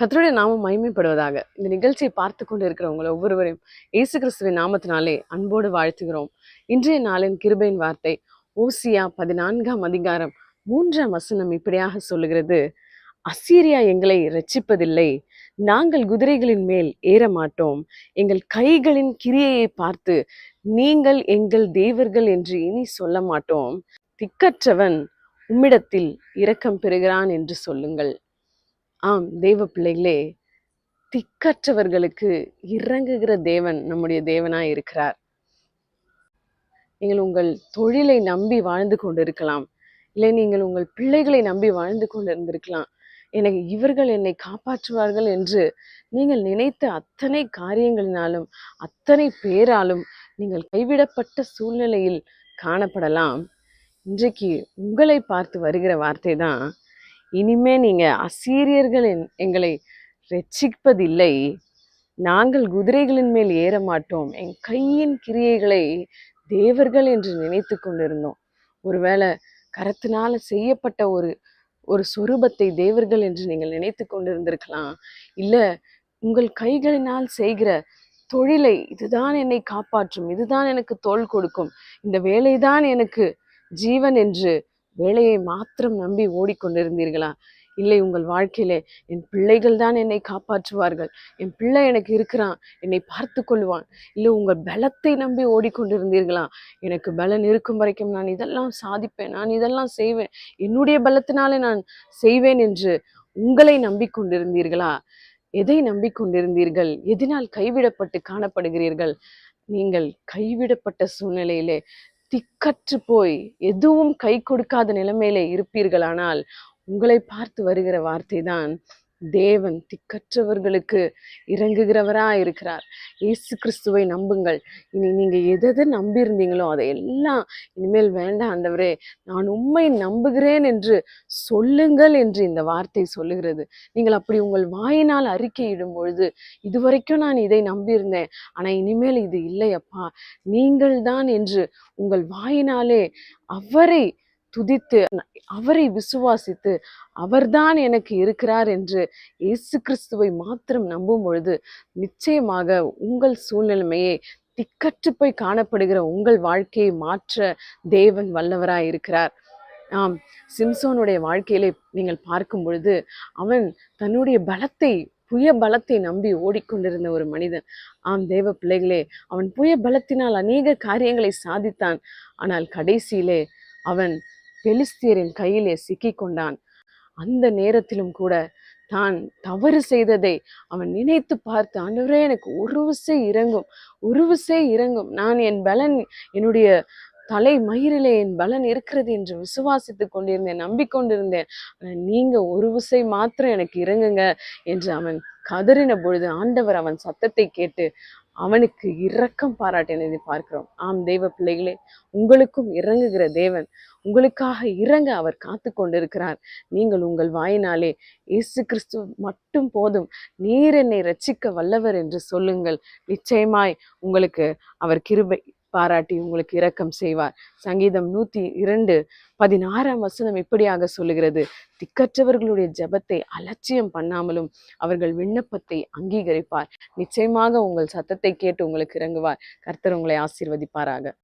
கர்த்தருடைய நாமம் மகிமைப்படுவதாக. இந்த நிகழ்ச்சியை பார்த்து கொண்டு இருக்கிறவங்களை ஒவ்வொருவரையும் இயேசு கிறிஸ்துவின் நாமத்தினாலே அன்போடு வாழ்த்துகிறோம். இன்றைய நாளின் கிருபையின் வார்த்தை ஓசியா 14ஆம் அதிகாரம் 3ஆம் வசனம் இப்படியாக சொல்லுகிறது. அசீரியா எங்களை இரட்சிப்பதில்லை, நாங்கள் குதிரைகளின் மேல் ஏற மாட்டோம், எங்கள் கைகளின் கிரியையை பார்த்து நீங்கள் எங்கள் தேவர்கள் என்று இனி சொல்ல மாட்டோம், திக்கற்றவன் உம்மிடத்தில் இரக்கம் பெறுகிறான் என்று சொல்லுங்கள். ஆம் தேவ பிள்ளைகளே, திக்கற்றவர்களுக்கு இறங்குகிற தேவன் நம்முடைய தேவனாய் இருக்கிறார். நீங்கள் உங்கள் தொழிலை நம்பி வாழ்ந்து கொண்டிருக்கலாம், இல்லை நீங்கள் உங்கள் பிள்ளைகளை நம்பி வாழ்ந்து கொண்டிருந்திருக்கலாம். எனக்கு இவர்கள் என்னை காப்பாற்றுவார்கள் என்று நீங்கள் நினைத்த அத்தனை காரியங்களினாலும் அத்தனை பேராலும் நீங்கள் கைவிடப்பட்ட சூழ்நிலையில் காணப்படலாம். இன்றைக்கு உங்களை பார்த்து வருகிற வார்த்தை தான், இனிமே நீங்க அசீரியர்கள் எங்களை ரட்சிப்பதில்லை, நாங்கள் குதிரைகளின் மேல் ஏற மாட்டோம், என் கையின் கிரியைகளை தேவர்கள் என்று நினைத்து கொண்டிருந்தோம். ஒருவேளை கரத்தினால செய்யப்பட்ட ஒரு சொரூபத்தை தேவர்கள் என்று நீங்கள் நினைத்து கொண்டிருந்திருக்கலாம். இல்ல உங்கள் கைகளினால் செய்கிற தொழிலை, இதுதான் என்னை காப்பாற்றும், இதுதான் எனக்கு தோள் கொடுக்கும், இந்த வேலைதான் எனக்கு ஜீவன் என்று வேலையை மாத்திரம் நம்பி ஓடிக்கொண்டிருந்தீர்களா? இல்லை, உங்கள் வாழ்க்கையிலே என் பிள்ளைகள் தான் என்னை காப்பாற்றுவார்கள், என் பிள்ளை எனக்கு இருக்கிறான், என்னை பார்த்து கொள்வான். இல்லை, உங்கள் பலத்தை நம்பி ஓடிக்கொண்டிருந்தீர்களா? எனக்கு பலன் இருக்கும் வரைக்கும் நான் இதெல்லாம் சாதிப்பேன், நான் இதெல்லாம் செய்வேன், என்னுடைய பலத்தினாலே நான் செய்வேன் என்று உங்களை நம்பிக்கொண்டிருந்தீர்களா? எதை நம்பிக்கொண்டிருந்தீர்கள்? எதனால் கைவிடப்பட்டு காணப்படுகிறீர்கள்? நீங்கள் கைவிடப்பட்ட சூழ்நிலையிலே திக்கற்று போய் எதுவும் கை கொடுக்காத நிலைமையிலே இருப்பீர்களானால் உங்களை பார்த்து வருகிற வார்த்தை தான், தேவன் திக்கற்றவர்களுக்கு இறங்குகிறவரா இருக்கிறார். இயேசு கிறிஸ்துவை நம்புங்கள். இனி நீங்க எதை நம்பியிருந்தீங்களோ அதையெல்லாம் இனிமேல் வேண்டாம் ஆண்டவரே, நான் உம்மை நம்புகிறேன் என்று சொல்லுங்கள் என்று இந்த வார்த்தை சொல்லுகிறது. நீங்கள் அப்படி உங்கள் வாயினால் அறிக்கையிடும் பொழுது, இதுவரைக்கும் நான் இதை நம்பியிருந்தேன், ஆனா இனிமேல் இது இல்லையப்பா, நீங்கள் தான் என்று உங்கள் வாயினாலே அவரை துதித்து அவரை விசுவாசித்து அவர்தான் எனக்கு இருக்கிறார் என்று இயேசு கிறிஸ்துவை மாத்திரம் நம்பும் பொழுது நிச்சயமாக உங்கள் சூழ்நிலைமையை, திக்கற்று போய் காணப்படுகிற உங்கள் வாழ்க்கையை மாற்ற தேவன் வல்லவராய் இருக்கிறார். ஆம், சிம்சோனுடைய வாழ்க்கையிலே நீங்கள் பார்க்கும் பொழுது அவன் தன்னுடைய புய பலத்தை நம்பி ஓடிக்கொண்டிருந்த ஒரு மனிதன். ஆம் தேவ பிள்ளைகளே, அவன் புய பலத்தினால் அநேக காரியங்களை சாதித்தான். ஆனால் கடைசியிலே அவன் பெலிஸ்தியரின் கையிலே சிக்கி கொண்டான். அந்த நேரத்திலும் கூட தான் தவறு செய்ததை அவன் நினைத்து பார்த்து, ஆண்டவரே எனக்கு ஒரு விசை இறங்கும், நான் என் பலன், என்னுடைய தலை மயிரிலே என் பலன் இருக்கிறது என்று விசுவாசித்து கொண்டிருந்தேன், நம்பிக்கொண்டிருந்தேன், நீங்க ஒரு விசை மாத்திரம் எனக்கு இறங்குங்க என்று அவன் கதறின பொழுது ஆண்டவர் அவன் சத்தத்தை கேட்டு அவனுக்கு இரக்கம் பாராட்டினதை பார்க்கிறோம். ஆம் தெய்வ பிள்ளைகளே, உங்களுக்கும் இறங்குகிற தேவன், உங்களுக்காக இறங்க அவர் காத்து கொண்டிருக்கிறார். நீங்கள் உங்கள் வாயினாலே இயேசு கிறிஸ்து மட்டும் போதும், நீர் என்னை ரட்சிக்க வல்லவர் என்று சொல்லுங்கள். நிச்சயமாய் உங்களுக்கு அவர் கிருபை பாராட்டி உங்களுக்கு இரக்கம் செய்வார். சங்கீதம் 102:16 வசனம் இப்படியாக சொல்லுகிறது, திக்கற்றவர்களுடைய ஜெபத்தை அலட்சியம் பண்ணாமலும் அவர்கள் விண்ணப்பத்தை அங்கீகரிப்பார். நிச்சயமாக உங்கள் சத்தத்தை கேட்டு உங்களுக்கு இறங்குவார். கர்த்தர் உங்களை ஆசீர்வதிப்பாராக.